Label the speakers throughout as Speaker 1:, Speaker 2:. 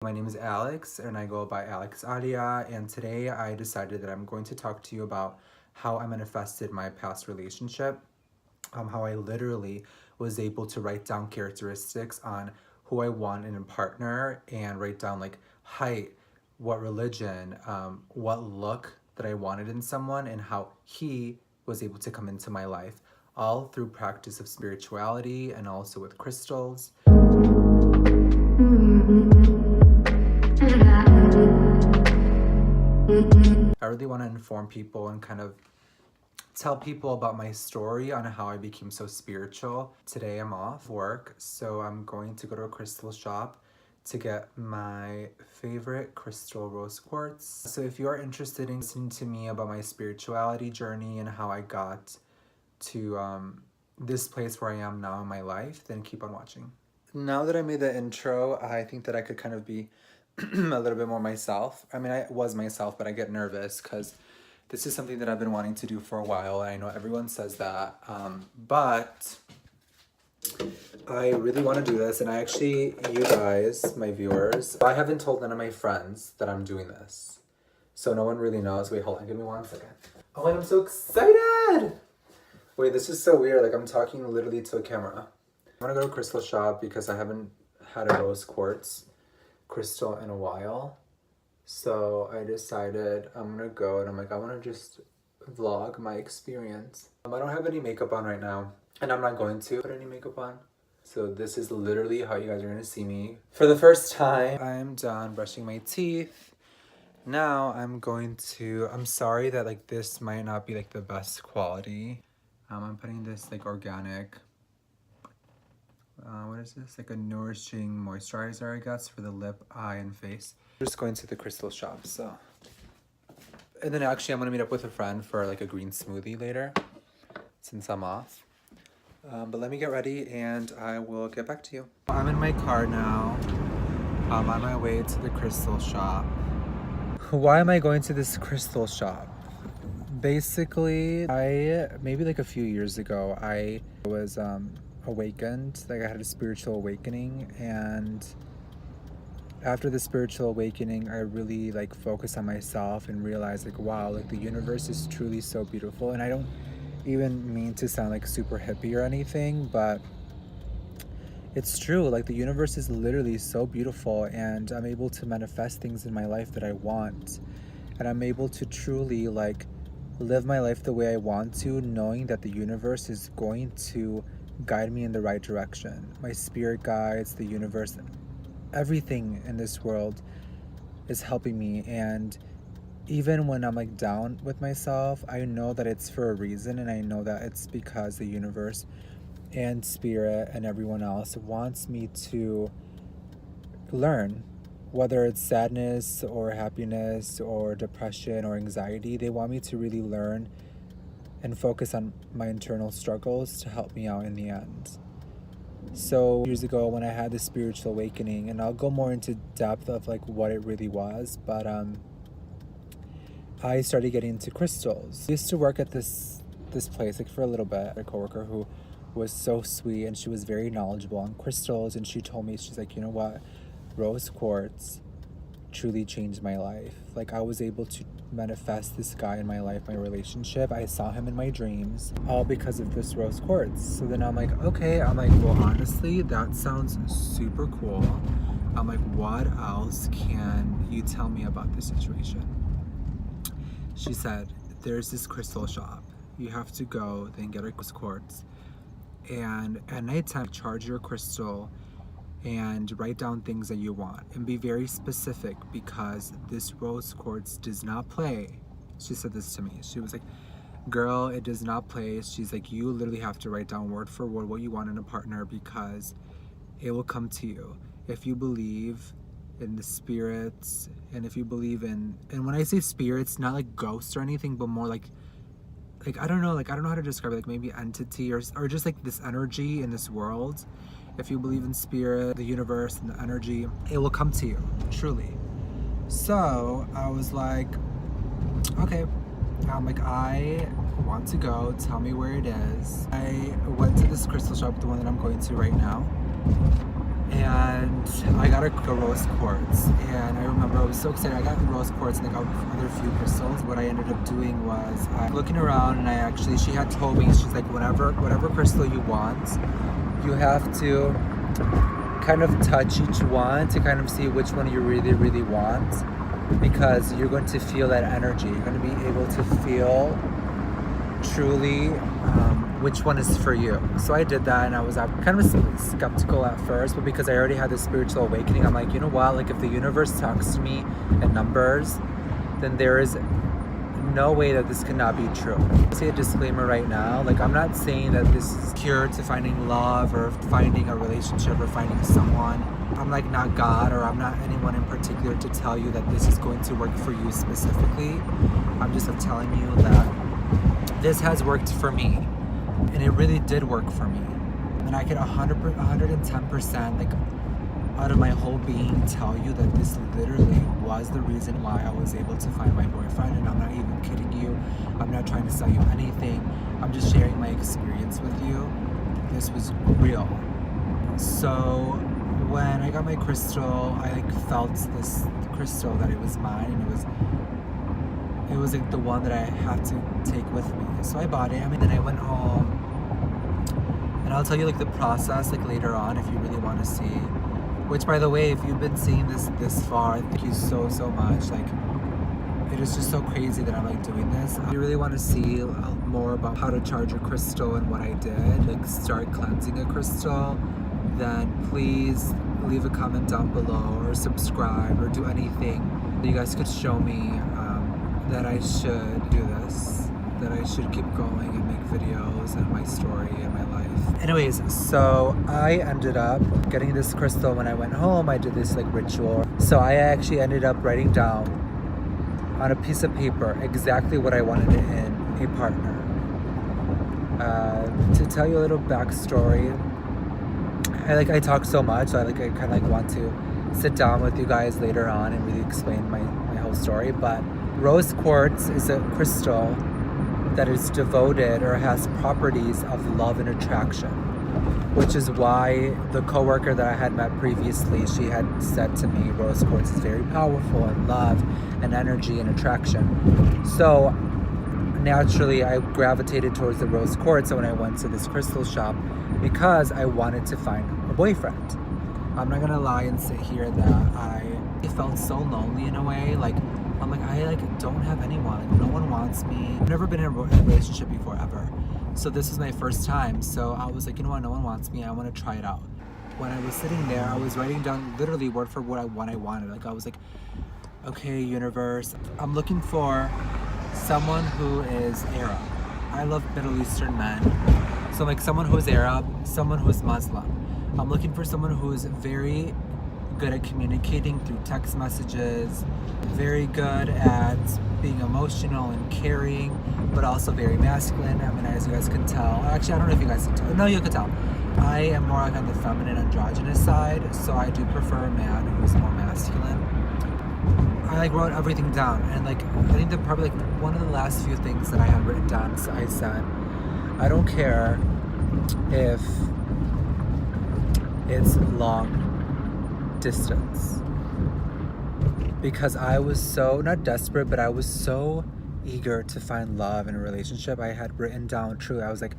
Speaker 1: My name is Alex and I go by Alex Aalia, and today I decided that I'm going to talk to you about how I manifested my past relationship, how I literally was able to write down characteristics on who I want in a partner and write down like height, what religion, what look that I wanted in someone, and how he was able to come into my life, all through practice of spirituality and also with crystals. I really want to inform people and kind of tell people about my story on how I became so spiritual. Today I'm off work, so I'm going to go to a crystal shop to get my favorite crystal rose quartz. So if you are interested in listening to me about my spirituality journey and how I got to this place where I am now in my life, then keep on watching. Now that I made the intro, I think that I could kind of be a little bit more myself. I mean, I was myself, but I get nervous because this is something that I've been wanting to do for a while. And I know everyone says that, but I really want to do this. And I actually, you guys, my viewers, I haven't told none of my friends that I'm doing this. So no one really knows. Wait, hold on. Give me 1 second. Oh my God, I'm so excited. Wait, this is so weird. Like I'm talking literally to a camera. I'm gonna go to a crystal shop because I haven't had a rose quartz crystal in a while. So I decided I'm gonna go and I'm like, I wanna just vlog my experience. I don't have any makeup on right now and I'm not going to put any makeup on. So this is literally how you guys are gonna see me. For the first time, I'm done brushing my teeth. Now I'm sorry that like this might not be like the best quality. I'm putting this like organic, what is this? Like a nourishing moisturizer, I guess, for the lip, eye, and face. I'm just going to the crystal shop, so. And then actually I'm gonna meet up with a friend for like a green smoothie later, since I'm off. But let me get ready and I will get back to you. I'm in my car now. I'm on my way to the crystal shop. Why am I going to this crystal shop? Basically, maybe like a few years ago, I was awakened. Like I had a spiritual awakening, and after the spiritual awakening, I really like focused on myself and realized like, wow, like the universe is truly so beautiful. And I don't even mean to sound like super hippie or anything, but it's true. Like the universe is literally so beautiful, and I'm able to manifest things in my life that I want, and I'm able to truly like live my life the way I want to, knowing that the universe is going to guide me in the right direction. My spirit guides, the universe, everything in this world is helping me. And even when I'm like down with myself, I know that it's for a reason, and I know that it's because the universe and spirit and everyone else wants me to learn. Whether it's sadness or happiness or depression or anxiety, they want me to really learn and focus on my internal struggles to help me out in the end. So years ago when I had this spiritual awakening, and I'll go more into depth of like what it really was, but I started getting into crystals. I used to work at this place like for a little bit. A coworker who was so sweet, and she was very knowledgeable on crystals, and she told me, she's like, you know what? Rose quartz truly changed my life. Like I was able to manifest this guy in my life, my relationship. I saw him in my dreams, all because of this rose quartz. So then I'm like, okay. I'm like, well, honestly, that sounds super cool. I'm like, what else can you tell me about this situation? She said, there's this crystal shop. You have to go, then get a quartz. And at nighttime, charge your crystal and write down things that you want, and be very specific, because this rose quartz does not play. She said this to me. She was like, girl, it does not play. She's like, you literally have to write down word for word what you want in a partner, because it will come to you. If you believe in the spirits, and if you believe in, and when I say spirits, not like ghosts or anything, but more like I don't know how to describe it, like maybe entity or just like this energy in this world. If you believe in spirit, the universe, and the energy, it will come to you, truly. So I was like, okay. I'm like, I want to go. Tell me where it is. I went to this crystal shop, the one that I'm going to right now. and I got a rose quartz, and I remember I was so excited. I got the rose quartz and I got other few crystals. What I ended up doing was looking around, and she had told me, she's like, whatever crystal you want, you have to kind of touch each one to kind of see which one you really, really want, because you're going to feel that energy. You're going to be able to feel truly which one is for you. So I did that, and I was kind of skeptical at first, but because I already had this spiritual awakening, I'm like, you know what, like if the universe talks to me in numbers, then there is no way that this cannot be true. I'll say a disclaimer right now, like I'm not saying that this is cure to finding love or finding a relationship or finding someone. I'm like not God, or I'm not anyone in particular to tell you that this is going to work for you specifically. I'm just telling you that this has worked for me, and it really did work for me. And I can 110% like out of my whole being tell you that this literally was the reason why I was able to find my boyfriend, and I'm not even kidding you. I'm not trying to sell you anything. I'm just sharing my experience with you. This was real. So when I got my crystal, I like felt this crystal that it was mine, and it was like the one that I had to take with me. So I bought it. I mean, then I went home, and I'll tell you like the process like later on if you really want to see. Which, by the way, if you've been seeing this far, thank you so much. Like, it is just so crazy that I'm like doing this. If you really want to see more about how to charge a crystal and what I did, like start cleansing a crystal, then please leave a comment down below or subscribe or do anything that you guys could show me that I should do this, that I should keep going and make videos and my story and my life. Anyways, so I ended up getting this crystal when I went home. I did this like ritual. So I actually ended up writing down on a piece of paper exactly what I wanted in a partner. To tell you a little backstory, I talk so much, so I kind of want to sit down with you guys later on and really explain my whole story. But rose quartz is a crystal that is devoted or has properties of love and attraction, which is why the coworker that I had met previously, she had said to me, rose quartz is very powerful in love and energy and attraction. So naturally I gravitated towards the rose quartz when I went to this crystal shop, because I wanted to find a boyfriend. I'm not gonna lie and sit here that I felt so lonely in a way. Like I'm like, I don't have anyone. Like, no one wants me. I've never been in a relationship before, ever. So this is my first time. So I was like, you know what? No one wants me. I want to try it out. When I was sitting there, I was writing down literally word for word what I wanted. Like I was like, okay, universe, I'm looking for someone who is Arab. I love Middle Eastern men. So like someone who is Arab, someone who is Muslim. I'm looking for someone who is very good at communicating through text messages, very good at being emotional and caring, but also very masculine. I mean, as you guys can tell, actually I don't know if you guys can tell. No, you can tell. I am more like on the feminine androgynous side, so I do prefer a man who's more masculine. I wrote everything down, and I think that probably one of the last few things that I had written down, so I said, I don't care if it's long distance, because I was so, not desperate, but I was so eager to find love in a relationship. I had written down true. I was like,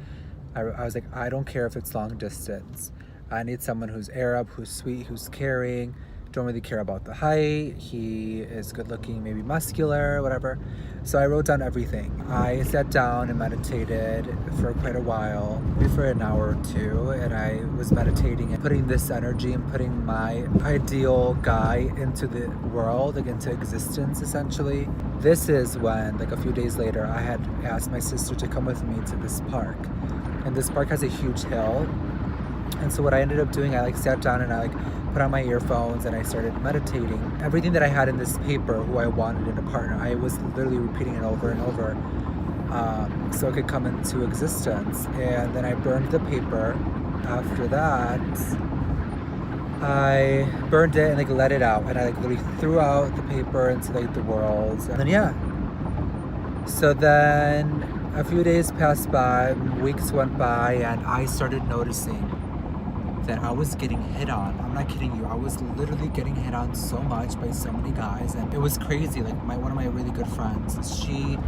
Speaker 1: I don't care if it's long distance. I need someone who's Arab, who's sweet, who's caring. Don't really care about the height. He is good looking, maybe muscular, whatever. So I wrote down everything. I sat down and meditated for quite a while, maybe for an hour or two, and I was meditating and putting this energy and putting my ideal guy into the world, into existence, essentially. This is when, a few days later, I had asked my sister to come with me to this park. And this park has a huge hill. And so what I ended up doing, I sat down and I put on my earphones and I started meditating. Everything that I had in this paper, who I wanted in a partner, I was literally repeating it over and over so it could come into existence. And then I burned the paper. After that, I burned it and let it out, and I literally threw out the paper into the world. And then so then a few days passed by, weeks went by, and I started noticing that I was getting hit on. I'm not kidding you. I was literally getting hit on so much by so many guys, and it was crazy. Like one of my really good friends, she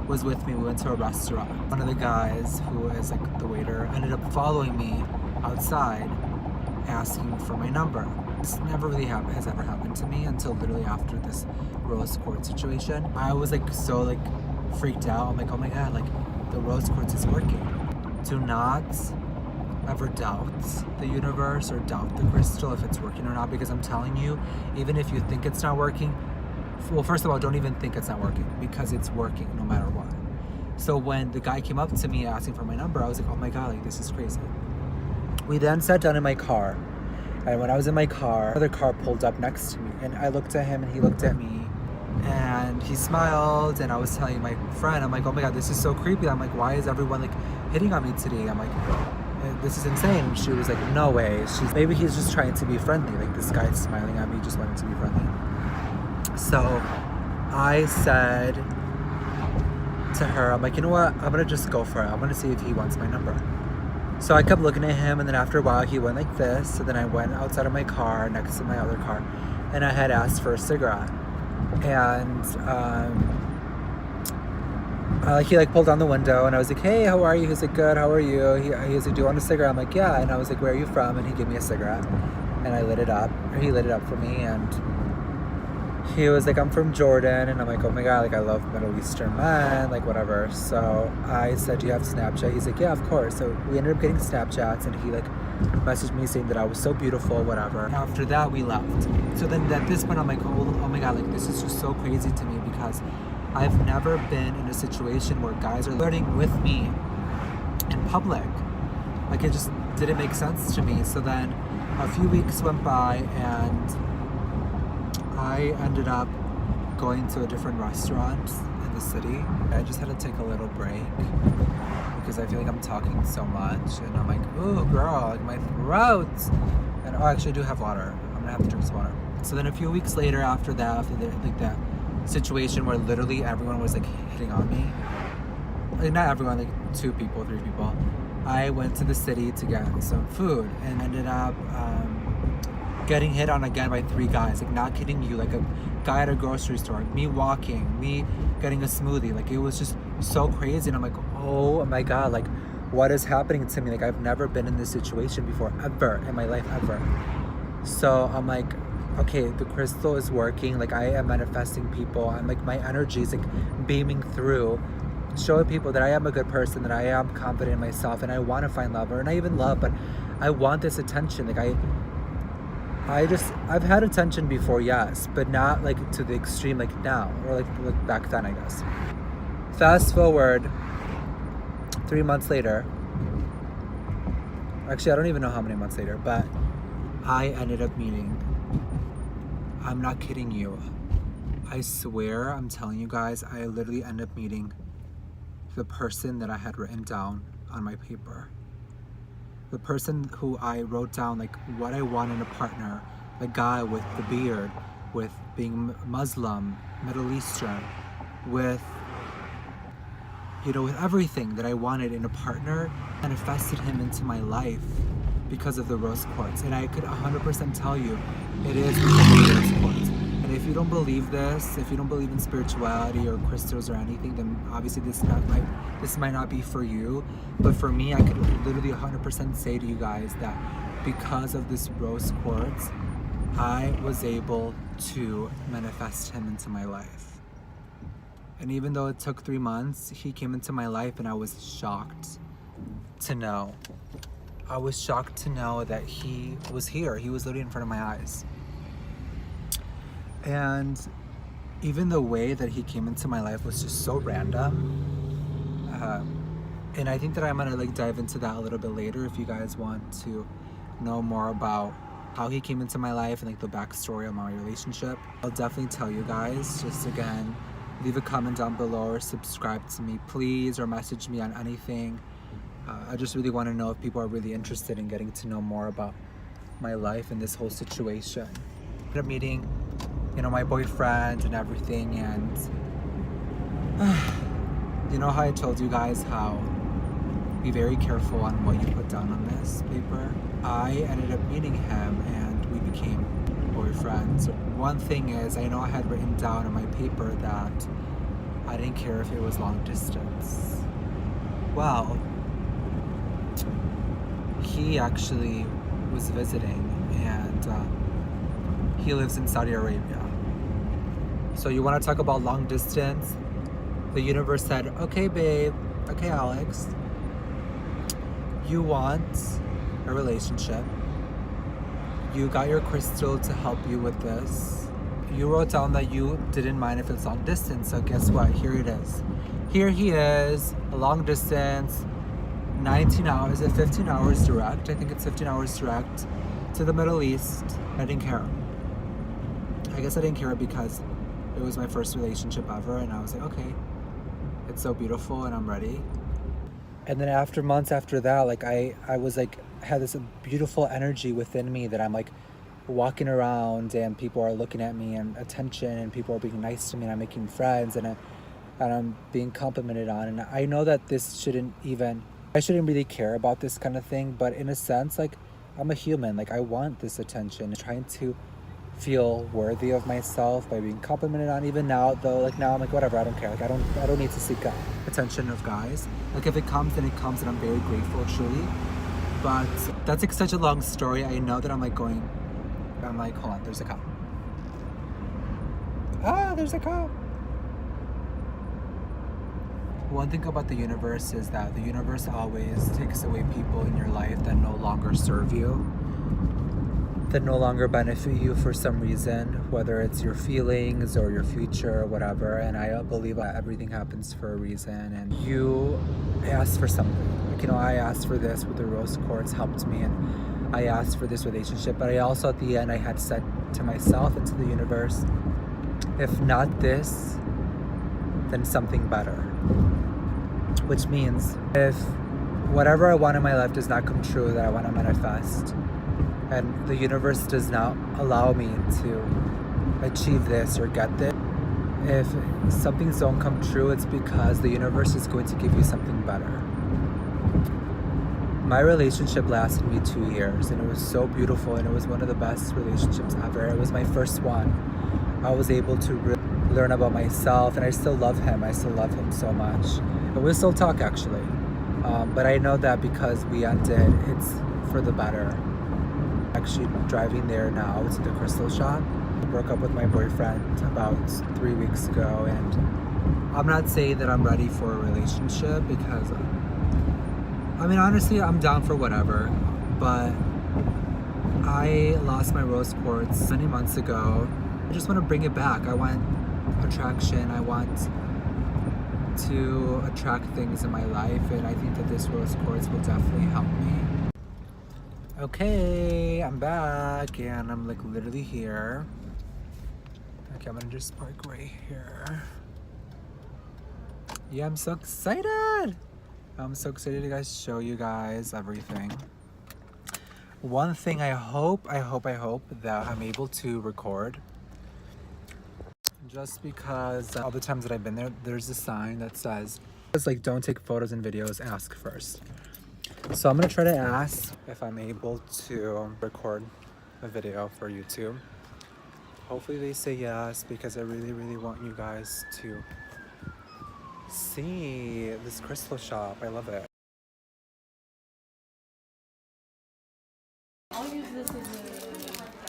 Speaker 1: was with me. We went to a restaurant. One of the guys who is like the waiter ended up following me outside, asking for my number. This never really has ever happened to me until literally after this rose quartz situation. I was like so like freaked out. I'm like, oh my god, like the rose quartz is working. Do not ever doubt the universe or doubt the crystal if it's working or not, because I'm telling you, even if you think it's not working, well, first of all, don't even think it's not working, because it's working no matter what. So when the guy came up to me asking for my number, I was like, oh my god, like this is crazy. We then sat down in my car, and when I was in my car, another car pulled up next to me, and I looked at him and he looked at me, and he smiled, and I was telling my friend, I'm like, oh my god, this is so creepy. I'm like, why is everyone like hitting on me today? I'm like, this is insane. And she was like, no way. Maybe he's just trying to be friendly. Like this guy's smiling at me, just wanting to be friendly. So I said to her, I'm like, you know what? I'm gonna just go for it. I'm gonna see if he wants my number. So I kept looking at him, and then after a while he went like this. So then I went outside of my car next to my other car, and I had asked for a cigarette. And he like pulled down the window, and I was like, hey, how are you? He's like, good, how are you? He was like, do you want a cigarette? I'm like, yeah. And I was like, where are you from? And he gave me a cigarette, and I lit it up, or he lit it up for me, and he was like, I'm from Jordan. And I'm like, oh my god, like I love Middle Eastern men, like whatever. So I said, do you have Snapchat? He's like, yeah, of course. So we ended up getting Snapchats, and he like messaged me saying that I was so beautiful, whatever. After that, we left. So then at this point, I'm like, oh my god, like this is just so crazy to me, because I've never been in a situation where guys are flirting with me in public. Like it just didn't make sense to me. So then a few weeks went by, and I ended up going to a different restaurant in the city. I just had to take a little break because I feel like I'm talking so much, and I'm like, ooh girl, like my throat. And oh, actually I do have water. I'm gonna have to drink some water. So then a few weeks later, after that situation where literally everyone was like hitting on me, like not everyone, like 2 people, 3 people, I went to the city to get some food, and ended up getting hit on again by 3 guys. Like not kidding you, like a guy at a grocery store, me walking, me getting a smoothie. Like it was just so crazy, and I'm like, oh my god, like what is happening to me? Like I've never been in this situation before, ever in my life, ever. So I'm like, okay, the crystal is working. Like I am manifesting people. I'm like, my energy is like beaming through, showing people that I am a good person, that I am confident in myself, and I want to find love, and I even love, but I want this attention. Like I've had attention before, yes, but not like to the extreme like now, or like back then, I guess. Fast forward 3 months later, actually I don't even know how many months later, but I ended up meeting, I'm not kidding you, I swear, I'm telling you guys, I literally ended up meeting the person that I had written down on my paper. The person who I wrote down like what I want in a partner, the guy with the beard, with being Muslim, Middle Eastern, with, you know, with everything that I wanted in a partner, manifested him into my life because of the rose quartz. And I could 100% tell you it is because of the rose quartz. And if you don't believe this, if you don't believe in spirituality or crystals or anything, then obviously this might not be for you. But for me, I could literally 100% say to you guys that because of this rose quartz, I was able to manifest him into my life. And even though it took 3 months, he came into my life, and I was shocked to know. I was shocked to know that he was here. He was literally in front of my eyes. And even the way that he came into my life was just so random. And I think that I'm gonna like dive into that a little bit later if you guys want to know more about how he came into my life and like the backstory of my relationship. I'll definitely tell you guys. Just again, leave a comment down below or subscribe to me, please, or message me on anything. I just really want to know if people are really interested in getting to know more about my life and this whole situation. I ended up meeting, you know, my boyfriend and everything, and you know how I told you guys how be very careful on what you put down on this paper. I ended up meeting him and we became boyfriends. One thing is, I know I had written down on my paper that I didn't care if it was long distance. Well, he actually was visiting and he lives in Saudi Arabia. So you want to talk about long distance? The universe said, okay babe, okay Alex, you want a relationship. You got your crystal to help you with this. You wrote down that you didn't mind if it's long distance, so guess what? Here it is. Here he is, a long distance, 19 hours, 15 hours direct. I think it's 15 hours direct to the Middle East. I didn't care. I guess I didn't care because it was my first relationship ever, and I was like, okay, it's so beautiful and I'm ready. And then after months after that, like I was like, had this beautiful energy within me that I'm like walking around and people are looking at me and attention and people are being nice to me and I'm making friends and I'm being complimented on. And I know that this I shouldn't really care about this kind of thing, but in a sense, like I'm a human, like I want this attention, trying to feel worthy of myself by being complimented on. Even now though, like now I'm like, whatever, I don't care. Like I don't need to seek attention of guys. Like if it comes, then it comes, and I'm very grateful, truly. But that's like such a long story. I know that I'm like, hold on, there's a cop. There's a cop. One thing about the universe is that the universe always takes away people in your life that no longer serve you, that no longer benefit you for some reason, whether it's your feelings or your future or whatever. And I believe that everything happens for a reason, and you asked for something. Like, I asked for this with the rose quartz, helped me, and I asked for this relationship. But I also, at the end, I had said to myself and to the universe, if not this, then something better. Which means if whatever I want in my life does not come true, that I want to manifest, and the universe does not allow me to achieve this or get this, if some things don't come true, it's because the universe is going to give you something better. My relationship lasted me 2 years, and it was so beautiful, and it was one of the best relationships ever. It was my first one. I was able to learn about myself, and I still love him. I still love him so much. And we still talk, actually. But I know that because we ended, it's for the better. Actually driving there now to the crystal shop. I broke up with my boyfriend about 3 weeks ago, and I'm not saying that I'm ready for a relationship because, I mean, honestly, I'm down for whatever, but I lost my rose quartz many months ago. I just want to bring it back. I want attraction. I want to attract things in my life, and I think that this rose quartz will definitely help me. Okay, I'm back, and I'm like literally here. Okay, I'm gonna just park right here. Yeah, I'm so excited. I'm so excited to show you guys everything. One thing I hope that I'm able to record, just because all the times that I've been there, there's a sign that says, it's like, don't take photos and videos, ask first. So I'm gonna try to ask if I'm able to record a video for YouTube. Hopefully they say yes, because I really, really want you guys to see this crystal shop. I love it.
Speaker 2: I'll use this as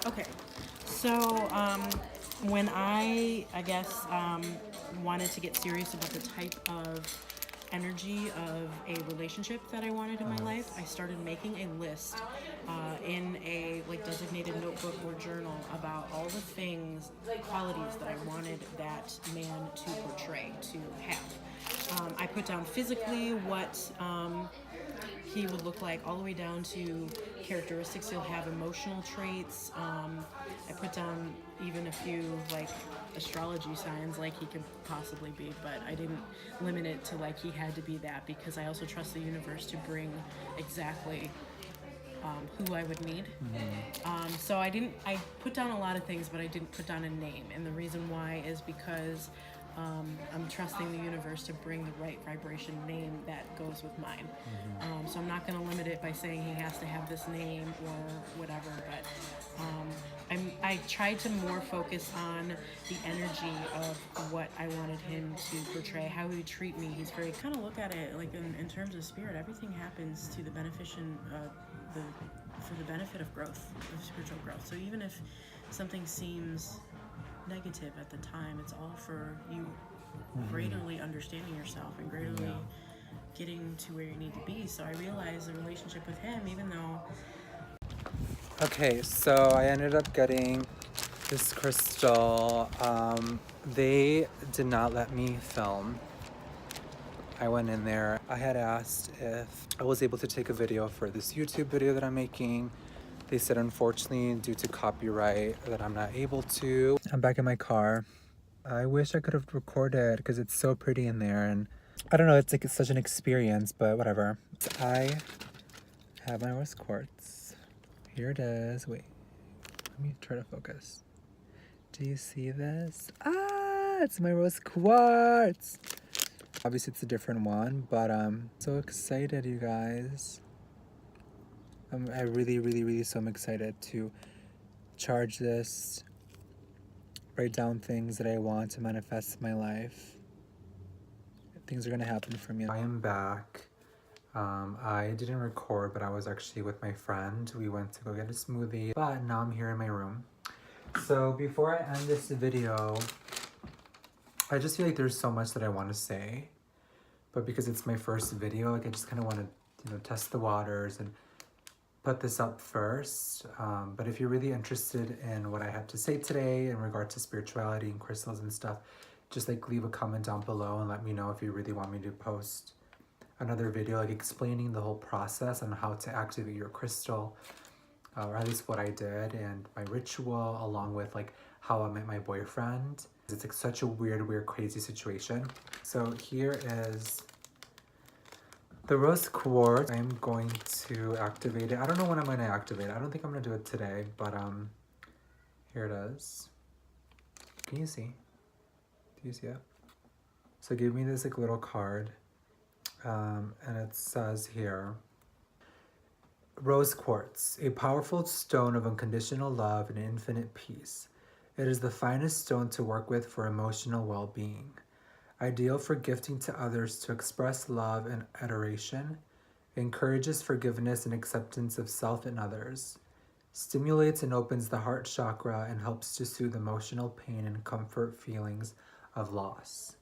Speaker 2: a... Okay, so when I guess, wanted to get serious about the type of energy of a relationship that I wanted in my life, I started making a list in a designated notebook or journal about all the things, qualities that I wanted that man to portray, to have. I put down physically what he would look like, all the way down to characteristics he'll have, emotional traits. I put down even a few astrology signs he could possibly be, but I didn't limit it to he had to be that, because I also trust the universe to bring exactly who I would need. So I put down a lot of things, but I didn't put down a name, and the reason why is because I'm trusting the universe to bring the right vibration name that goes with mine. So I'm not going to limit it by saying he has to have this name or whatever, but I tried to more focus on the energy of what I wanted him to portray, how he would treat me. He's very, kind of look at it like in terms of spirit, everything happens to the for the benefit of growth, of spiritual growth. So even if something seems negative at the time, it's all for you greaterly understanding yourself and greaterly getting to where you need to be. So I realized the relationship with him, even though...
Speaker 1: Okay, so I ended up getting this crystal. They did not let me film. I went in there. I had asked if I was able to take a video for this YouTube video that I'm making. They said, unfortunately, due to copyright, that I'm not able to. I'm back in my car. I wish I could have recorded because it's so pretty in there, and I don't know, it's like it's such an experience, but whatever. I have my rose quartz. Here it is. Wait, let me try to focus. Do you see this? Ah, it's my rose quartz. Obviously it's a different one, but I'm so excited, you guys. I really so am excited to charge this, write down things that I want to manifest in my life. Things are gonna happen for me. I am back. I didn't record, but I was actually with my friend. We went to go get a smoothie, but now I'm here in my room. So before I end this video, I just feel like there's so much that I want to say, but because it's my first video, like I just kind of want to, test the waters and put this up first. But if you're really interested in what I have to say today in regard to spirituality and crystals and stuff, just like leave a comment down below and let me know if you really want me to post another video like explaining the whole process on how to activate your crystal, or at least what I did and my ritual, along with like how I met my boyfriend. It's like such a weird crazy situation. So here is the rose quartz. I'm going to activate it. I don't know when I'm going to activate it. I don't think I'm going to do it today, but here it is. Can you see? Do you see it? So give me this like little card, and it says here, rose quartz, a powerful stone of unconditional love and infinite peace. It is the finest stone to work with for emotional well-being. Ideal for gifting to others to express love and adoration, encourages forgiveness and acceptance of self and others, stimulates and opens the heart chakra, and helps to soothe emotional pain and comfort feelings of loss.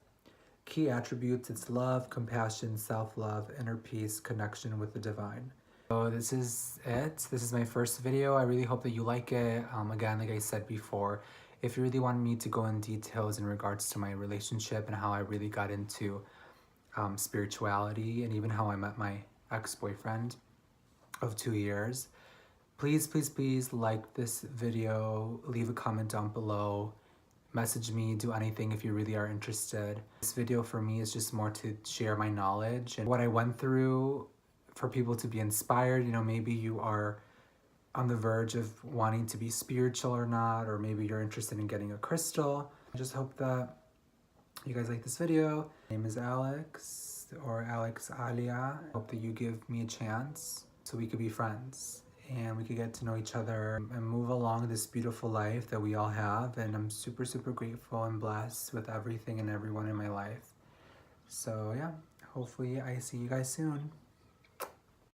Speaker 1: Key attributes: it's love, compassion, self-love, inner peace, connection with the divine. So this is it. This is my first video. I really hope that you like it. Again, like I said before, if you really want me to go in details in regards to my relationship and how I really got into spirituality and even how I met my ex-boyfriend of 2 years, please like this video, leave a comment down below, message me, do anything if you really are interested. This video for me is just more to share my knowledge and what I went through for people to be inspired. Maybe you are on the verge of wanting to be spiritual or not, or maybe you're interested in getting a crystal. I just hope that you guys like this video. My name is Alex, or Alex Aalia. I hope that you give me a chance so we could be friends and we could get to know each other and move along this beautiful life that we all have. And I'm super grateful and blessed with everything and everyone in my life. So yeah, hopefully I see you guys soon.